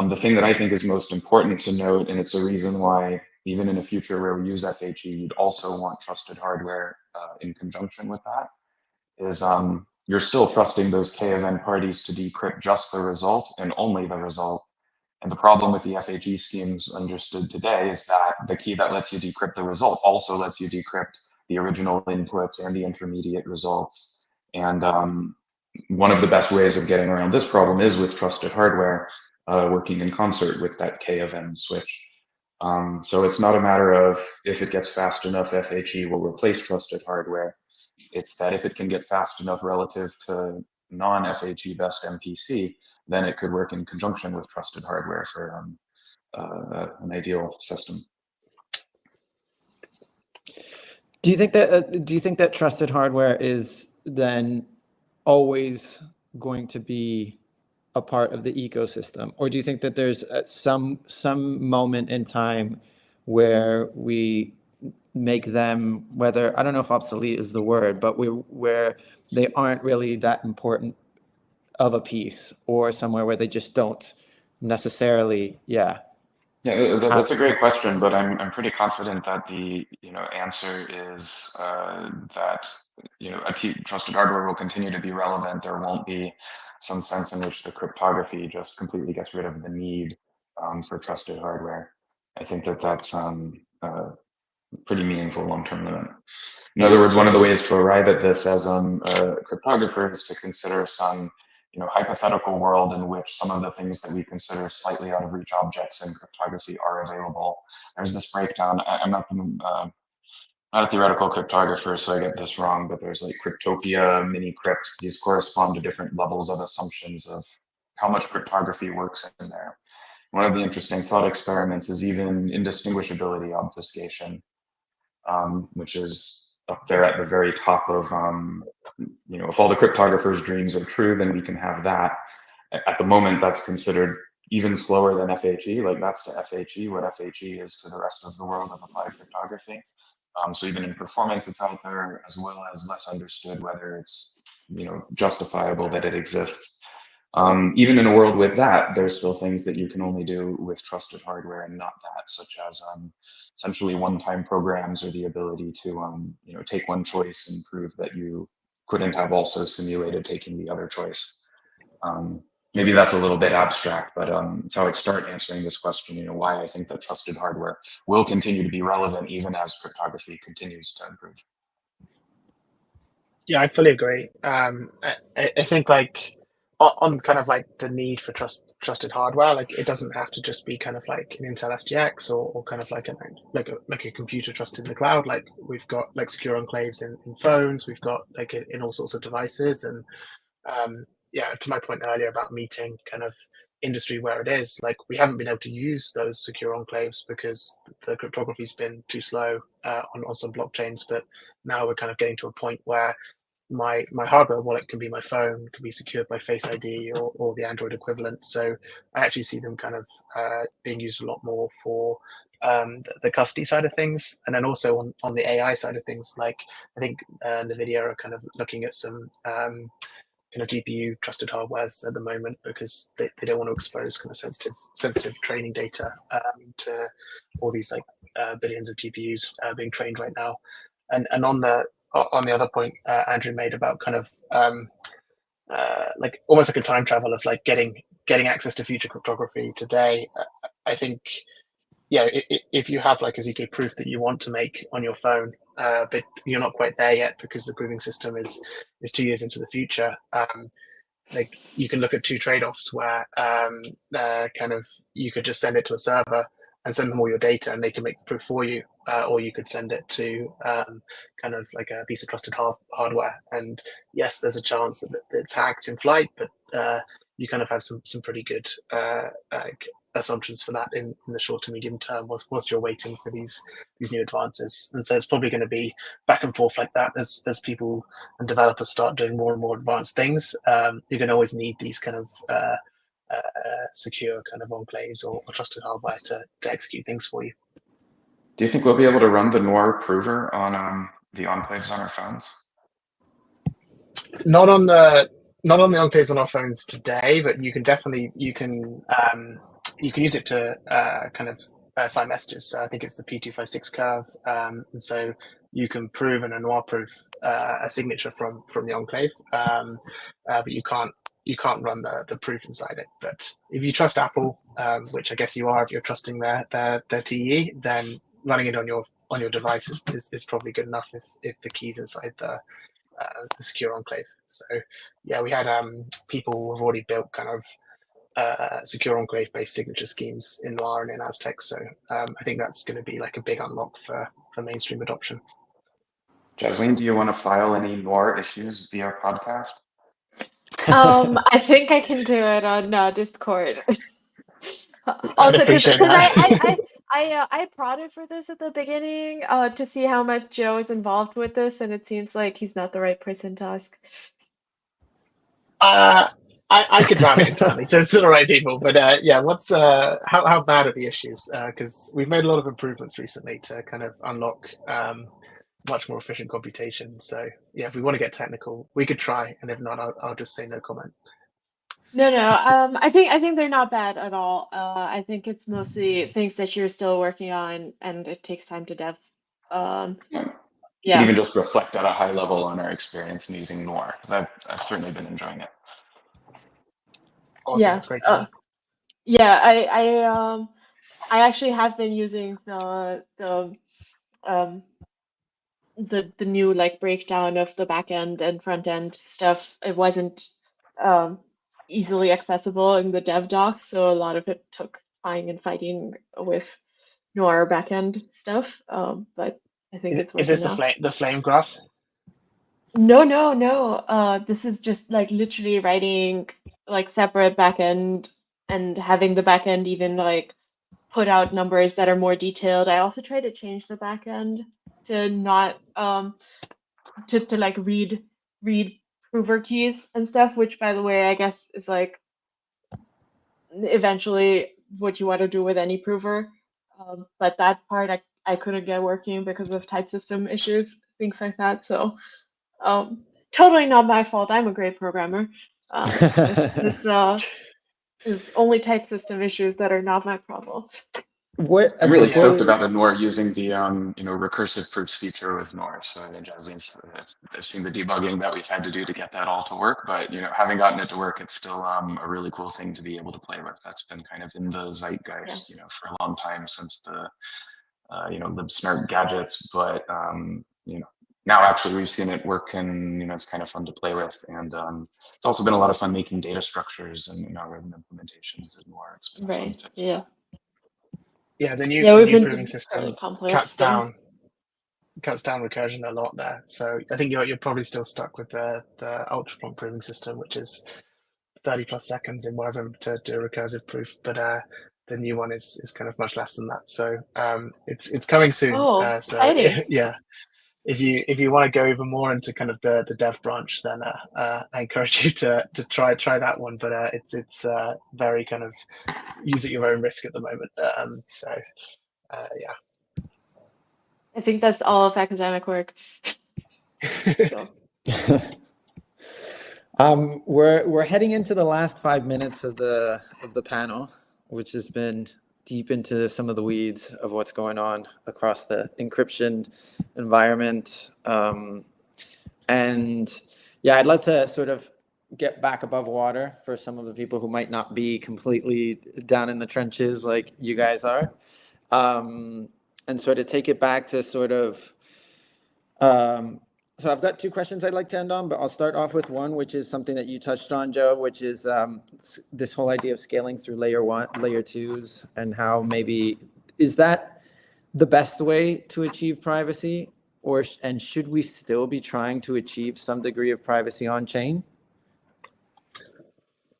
The thing that I think is most important to note, and it's a reason why even in a future where we use FHE, you'd also want trusted hardware in conjunction with that, is you're still trusting those K of N parties to decrypt just the result and only the result. And the problem with the FHE schemes understood today is that the key that lets you decrypt the result also lets you decrypt the original inputs and the intermediate results. And one of the best ways of getting around this problem is with trusted hardware working in concert with that K of N switch. So it's not a matter of if it gets fast enough, FHE will replace trusted hardware. It's that if it can get fast enough relative to non-FHE best MPC, then it could work in conjunction with trusted hardware for an ideal system. Do you think that trusted hardware is then always going to be a part of the ecosystem, or do you think that there's some moment in time where we make them, whether, I don't know if obsolete is the word, but where they aren't really that important of a piece, or somewhere where they just don't necessarily, Yeah, that's a great question, but I'm pretty confident that the answer is that trusted hardware will continue to be relevant. There won't be some sense in which the cryptography just completely gets rid of the need for trusted hardware. I think that's pretty meaningful long-term limit. In other words, one of the ways to arrive at this as a cryptographer is to consider some hypothetical world in which some of the things that we consider slightly out of reach objects in cryptography are available. There's this breakdown. I'm not a theoretical cryptographer, so I get this wrong, but there's like Cryptopia, mini crypts. These correspond to different levels of assumptions of how much cryptography works in there. One of the interesting thought experiments is even indistinguishability obfuscation, which is up there at the very top of, if all the cryptographers' dreams are true, then we can have that. At the moment, that's considered even slower than FHE. Like that's to FHE what FHE is to the rest of the world of applied cryptography. So even in performance, it's out there, as well as less understood whether it's justifiable that it exists. Even in a world with that, there's still things that you can only do with trusted hardware and not that, such as essentially one-time programs or the ability to take one choice and prove that you couldn't have also simulated taking the other choice. Maybe that's a little bit abstract, but it's how I'd start answering this question, why I think that trusted hardware will continue to be relevant even as cryptography continues to improve. Yeah, I fully agree. I think like on kind of like the need for trusted hardware, like it doesn't have to just be kind of like an Intel SGX or kind of like a computer trusted in the cloud. Like we've got like secure enclaves in phones, we've got like in all sorts of devices, and yeah, to my point earlier about meeting kind of industry where it is, like we haven't been able to use those secure enclaves because the cryptography's been too slow on some blockchains. But now we're kind of getting to a point where my hardware wallet can be my phone, can be secured by Face ID or the Android equivalent. So I actually see them kind of being used a lot more for the custody side of things, and then also on the AI side of things. Like I think NVIDIA are kind of looking at some kind of GPU trusted hardwares at the moment because they don't want to expose kind of sensitive training data to all these like billions of GPUs being trained right now. And on the other point Andrew made about kind of like almost like a time travel of like getting access to future cryptography today, I think yeah, if you have like a ZK proof that you want to make on your phone, but you're not quite there yet because the proving system is 2 years into the future, like you can look at two trade-offs where kind of you could just send it to a server and send them all your data and they can make the proof for you, or you could send it to kind of like a piece of trusted hardware. And yes, there's a chance that it's hacked in flight, but you kind of have some pretty good assumptions for that in the short to medium term whilst you're waiting for these new advances. And so it's probably going to be back and forth like that as people and developers start doing more and more advanced things. You're going to always need these kind of secure kind of enclaves or trusted hardware to execute things for you. Do you think we'll be able to run the Noir prover on the enclaves on our phones? Not on the enclaves on our phones today, but you can definitely you can use it to kind of sign messages. So I think it's the P256 curve, and so you can prove in a Noir proof a signature from the enclave, but you can't run the proof inside it. But if you trust Apple, which I guess you are if you're trusting their TE, then running it on your device is probably good enough if the key's inside the secure enclave. So yeah, we had people who've already built kind of secure enclave based signature schemes in Noir and in Aztec. So I think that's going to be like a big unlock for mainstream adoption. Jasleen, do you want to file any Noir issues via podcast? I think I can do it on Discord. Also, because I prodded for this at the beginning to see how much Joe is involved with this, and it seems like he's not the right person to ask. I could run it internally to the right people, but yeah, what's how bad are the issues? Because we've made a lot of improvements recently to kind of unlock much more efficient computation. So yeah, if we want to get technical, we could try, and if not, I'll just say no comment. No. I think they're not bad at all. I think it's mostly things that you're still working on, and it takes time to dev. Yeah. Yeah. Even just reflect at a high level on our experience in using Noir, because I've certainly been enjoying it. Awesome, Yeah. that's great to hear. Yeah. I actually have been using the new like breakdown of the back end and front end stuff. It wasn't easily accessible in the dev doc, so a lot of it took trying and fighting with Noir backend stuff. But I think it's Is this working the flame graph? No. This is just like literally writing like separate backend and having the backend even like put out numbers that are more detailed. I also try to change the backend to not to like read prover keys and stuff, which by the way I guess is like eventually what you want to do with any prover. But that part I couldn't get working because of type system issues, things like that. So totally not my fault. I'm a great programmer. This is only type system issues that are not my problem. I'm really before stoked about the Noir using the recursive proofs feature with Noir. So Jasleen's, I've seen the debugging that we've had to do to get that all to work, but having gotten it to work, it's still a really cool thing to be able to play with. That's been kind of in the zeitgeist, for a long time since the LibSmart gadgets, but now actually we've seen it work, and it's kind of fun to play with. And it's also been a lot of fun making data structures and algorithm implementations in Noir. It's been Right. fun. Yeah. Yeah, the new proving system cuts down recursion a lot there. So I think you're probably still stuck with the ultra prompt proving system, which is 30 plus seconds in WASM to do a recursive proof, but the new one is kind of much less than that. So it's coming soon. Oh, so exciting. yeah, if you want to go even more into kind of the dev branch, then I encourage you to try that one. But it's very kind of use at your own risk at the moment. Yeah. I think that's all of academic work. So. We're heading into the last 5 minutes of the panel, which has been deep into some of the weeds of what's going on across the encryption environment. And yeah, I'd love to sort of get back above water for some of the people who might not be completely down in the trenches like you guys are. and sort of take it back to sort of, so I've got two questions I'd like to end on, but I'll start off with one, which is something that you touched on, Joe, which is this whole idea of scaling through layer 1, layer 2s, and how maybe, is that the best way to achieve privacy, and should we still be trying to achieve some degree of privacy on chain?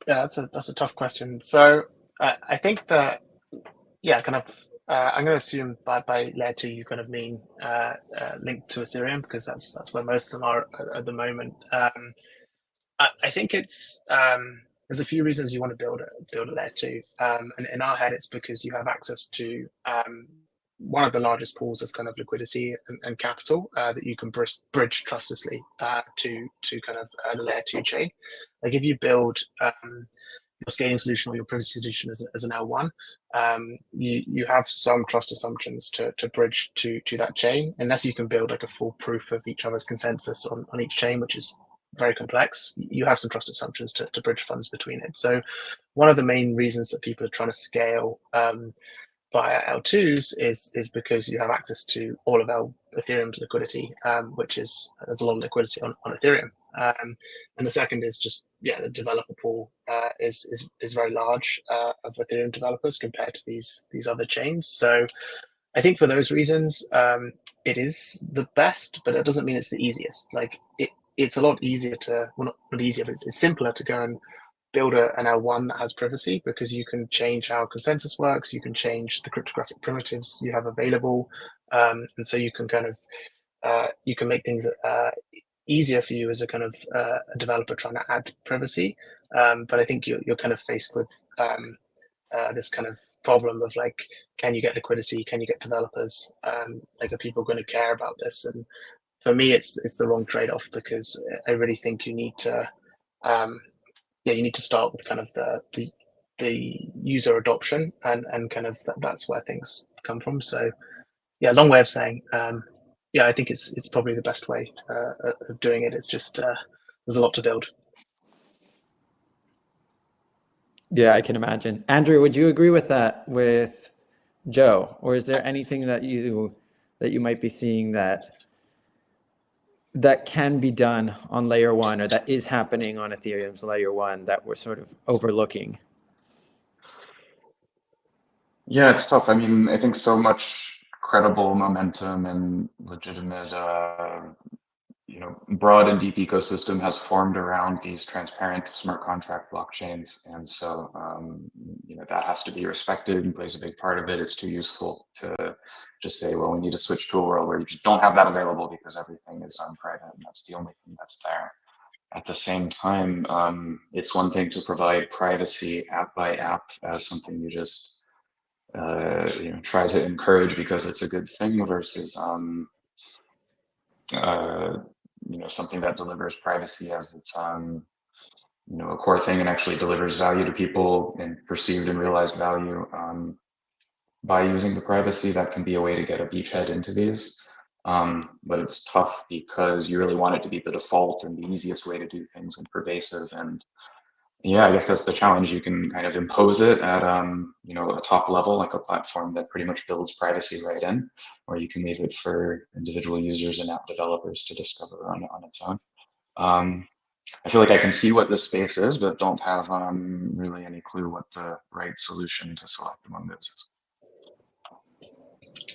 Yeah, that's a tough question. So I think that, yeah, kind of, I'm going to assume by layer 2 you kind of mean linked to Ethereum, because that's where most of them are at the moment. I think it's there's a few reasons you want to build a layer 2, and in our head it's because you have access to one of the largest pools of kind of liquidity and capital that you can bridge trustlessly to kind of the layer 2 chain. Like if you build your scaling solution or your privacy solution as an L1, you have some trust assumptions to bridge to that chain, unless you can build like a full proof of each other's consensus on each chain, which is very complex. You have some trust assumptions to bridge funds between it. So one of the main reasons that people are trying to scale via L2s is because you have access to all of Ethereum's liquidity, which is, there's a lot of liquidity on Ethereum. And the second is just, yeah, the developer pool is very large of Ethereum developers compared to these other chains. So I think for those reasons, it is the best, but it doesn't mean it's the easiest. Like it's a lot easier to, well, not easier, but it's simpler to go and build an L1 that has privacy, because you can change how consensus works, you can change the cryptographic primitives you have available, and so you can kind of you can make things easier for you as a kind of a developer trying to add privacy. But I think you're kind of faced with this kind of problem of like, can you get liquidity? Can you get developers? Like, are people going to care about this? And for me, it's the wrong trade-off, because I really think you need to you need to start with kind of the user adoption, and kind of that's where things come from. So yeah, long way of saying, yeah, I think it's probably the best way of doing it. It's just there's a lot to build. Yeah, I can imagine. Andrew, would you agree with that with Joe, or is there anything that you might be seeing that can be done on layer 1, or that is happening on Ethereum's layer 1 that we're sort of overlooking? Yeah, it's tough. I mean, I think so much credible momentum and legitimate, broad and deep ecosystem has formed around these transparent smart contract blockchains. And so, that has to be respected and plays a big part of it. It's too useful to just say, well, we need to switch to a world where you just don't have that available because everything is private and that's the only thing that's there. At the same time, it's one thing to provide privacy app by app as something you just try to encourage because it's a good thing, versus something that delivers privacy as its a core thing and actually delivers value to people and perceived and realized value by using the privacy. That can be a way to get a beachhead into these. But it's tough because you really want it to be the default and the easiest way to do things and pervasive. And yeah, I guess that's the challenge. You can kind of impose it at a top level, like a platform that pretty much builds privacy right in, or you can leave it for individual users and app developers to discover on its own. I feel like I can see what this space is, but don't have really any clue what the right solution to select among those is.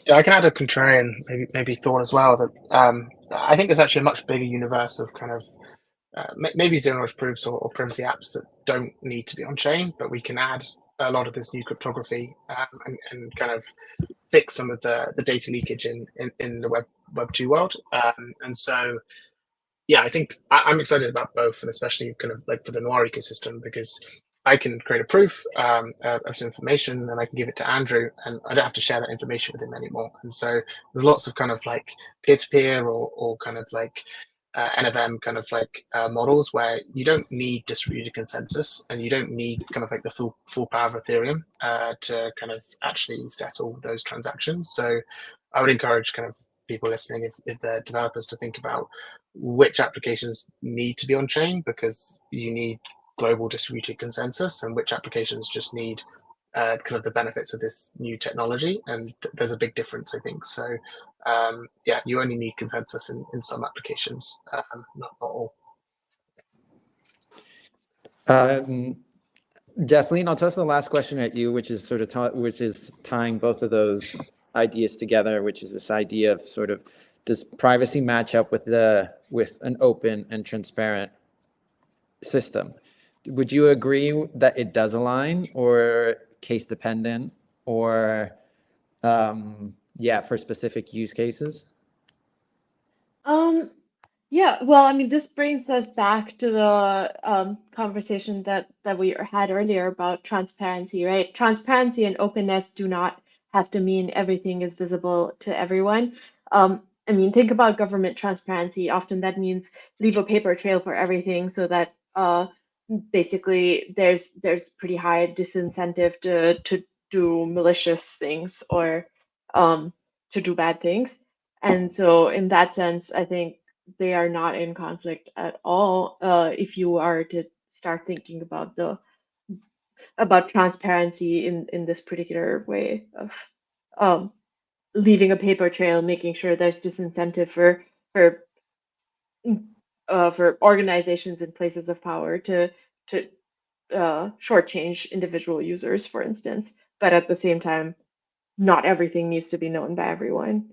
Yeah, I can add a contrarian maybe thought as well, that I think there's actually a much bigger universe of kind of maybe zero-knowledge proofs or privacy apps that don't need to be on chain, but we can add a lot of this new cryptography and kind of fix some of the data leakage in the Web 2 world. And so, yeah, I think I'm excited about both, and especially kind of like for the DYOR ecosystem, because I can create a proof of some information and I can give it to Andrew, and I don't have to share that information with him anymore. And so there's lots of kind of like peer-to-peer or kind of like NFM kind of like models where you don't need distributed consensus and you don't need kind of like the full power of Ethereum to kind of actually settle those transactions. So I would encourage kind of people listening, if they're developers, to think about which applications need to be on chain because you need global distributed consensus, and which applications just need kind of the benefits of this new technology, and there's a big difference, I think. So yeah, you only need consensus in some applications, not all. Jasleen, I'll toss the last question at you, which is sort of which is tying both of those ideas together, which is this idea of sort of, does privacy match up with an open and transparent system? Would you agree that it does align, or case dependent, or yeah, for specific use cases? Yeah, well, I mean, this brings us back to the conversation that we had earlier about transparency, right? Transparency and openness do not have to mean everything is visible to everyone. I mean, think about government transparency. Often that means leave a paper trail for everything, so that basically there's pretty high disincentive to do malicious things or to do bad things. And so in that sense, I think they are not in conflict at all if you are to start thinking about transparency in this particular way of leaving a paper trail, making sure there's disincentive for organizations and places of power to shortchange individual users, for instance. But at the same time, not everything needs to be known by everyone.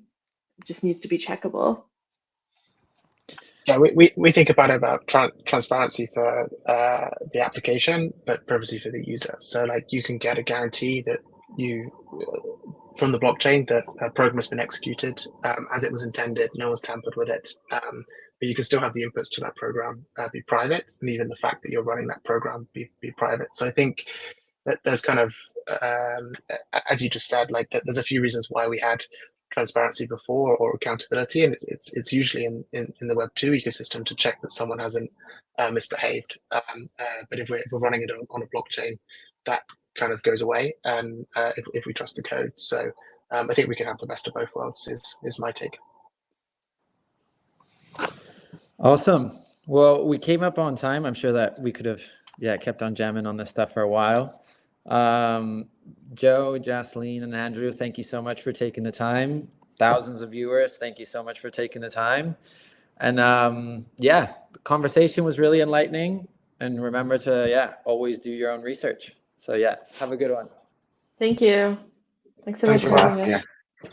It just needs to be checkable. Yeah, we think about transparency for the application, but privacy for the user. So like you can get a guarantee that you from the blockchain that a program has been executed as it was intended, no one's tampered with it. But you can still have the inputs to that program be private, and even the fact that you're running that program be private. So I think that there's kind of, as you just said, like there's a few reasons why we had transparency before or accountability, and it's usually in the Web2 ecosystem to check that someone hasn't misbehaved. But if we're running it on a blockchain, that kind of goes away, and if we trust the code. So I think we can have the best of both worlds is my take. Awesome. Well, we came up on time. I'm sure that we could have kept on jamming on this stuff for a while. Joe, Jasleen, and Andrew, thank you so much for taking the time. Thousands of viewers, thank you so much for taking the time. And the conversation was really enlightening. And remember to always do your own research. So have a good one. Thank you. Thanks so much for having us. Yeah.